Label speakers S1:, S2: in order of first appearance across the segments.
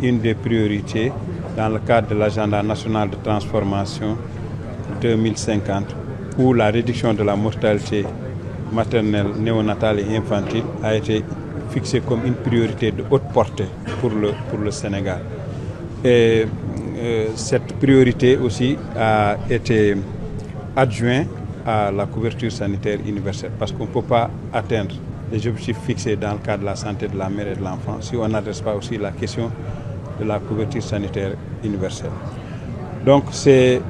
S1: une des priorités dans le cadre de l'agenda national de transformation 2050, où la réduction de la mortalité maternelle, néonatale et infantile a été fixée comme une priorité de haute portée pour le Sénégal. Et cette priorité aussi a été adjointe à la couverture sanitaire universelle, parce qu'on ne peut pas atteindre les objectifs fixés dans le cadre de la santé de la mère et de l'enfant si on n'adresse pas aussi la question de la couverture sanitaire universelle. Donc c'est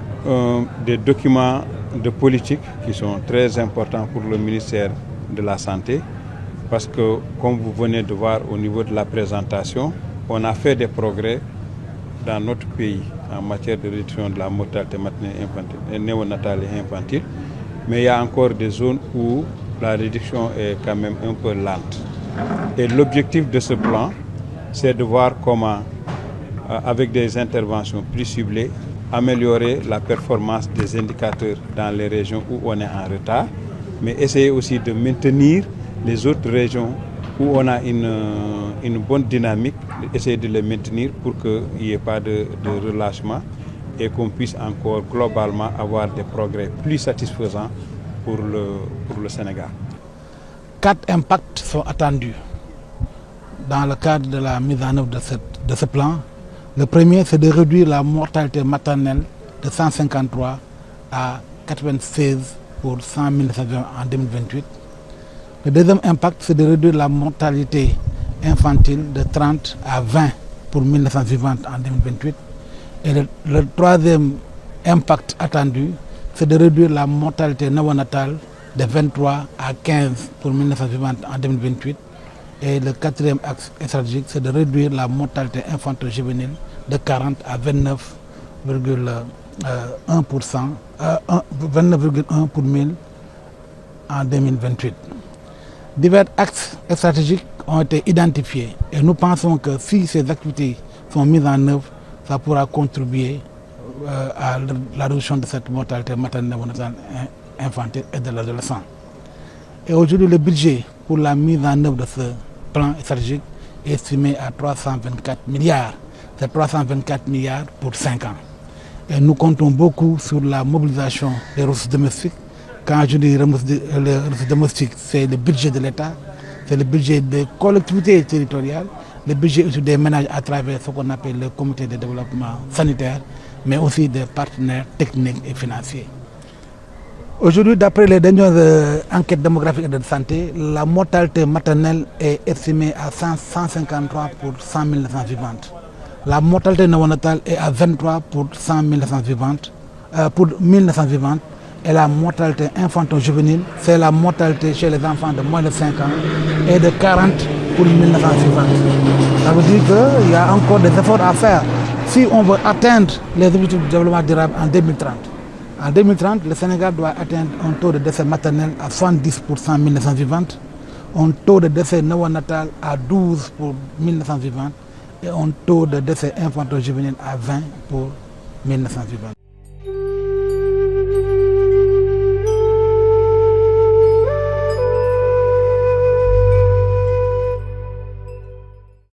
S1: des documents de politique qui sont très importants pour le ministère de la Santé, parce que, comme vous venez de voir au niveau de la présentation, on a fait des progrès dans notre pays en matière de réduction de la mortalité maternelle, infantile, néonatale et infantile, mais il y a encore des zones où la réduction est quand même un peu lente. Et l'objectif de ce plan, c'est de voir comment, avec des interventions plus ciblées, améliorer la performance des indicateurs dans les régions où on est en retard, mais essayer aussi de maintenir les autres régions où on a une bonne dynamique, essayer de les maintenir pour qu'il n'y ait pas de relâchement et qu'on puisse encore globalement avoir des progrès plus satisfaisants pour le Sénégal.
S2: 4 impacts sont attendus dans le cadre de la mise en œuvre de ce plan. Le premier, c'est de réduire la mortalité maternelle de 153 à 96 pour 100 000 naissances en 2028. Le deuxième impact, c'est de réduire la mortalité infantile de 30 à 20 pour 1000 naissances vivantes en 2028. Et le troisième impact attendu, c'est de réduire la mortalité néonatale de 23 à 15 pour 1000 naissances vivantes en 2028. Et le quatrième axe stratégique, c'est de réduire la mortalité infanto-juvénile de 40 à 29,1 pour 1000 en 2028. Divers axes stratégiques ont été identifiés et nous pensons que si ces activités sont mises en œuvre, ça pourra contribuer à la réduction de cette mortalité maternelle, infantile et de l'adolescent. Et aujourd'hui, le budget pour la mise en œuvre de ce plan stratégique est estimé à 324 milliards. C'est 324 milliards pour 5 ans. Et nous comptons beaucoup sur la mobilisation des ressources domestiques. Quand je dis les ressources domestiques, c'est le budget de l'État, c'est le budget des collectivités territoriales, le budget aussi des ménages à travers ce qu'on appelle le comité de développement sanitaire, mais aussi des partenaires techniques et financiers. Aujourd'hui, d'après les dernières enquêtes démographiques et de santé, la mortalité maternelle est estimée à 153 pour 100 000 naissances vivantes. La mortalité néonatale est à 23 pour 100 000 naissances vivantes, pour 1000 naissances vivantes. Et la mortalité infanto-juvénile, c'est la mortalité chez les enfants de moins de 5 ans, et de 40 pour 1000 naissances vivantes. Ça veut dire qu'il y a encore des efforts à faire si on veut atteindre les objectifs du développement durable en 2030. En 2030, le Sénégal doit atteindre un taux de décès maternel à 70 pour 100 000 naissances vivantes, un taux de décès néonatal à 12 pour 1000 naissances vivantes et un taux de décès infanto-juvénile à 20 pour 1000 naissances vivantes.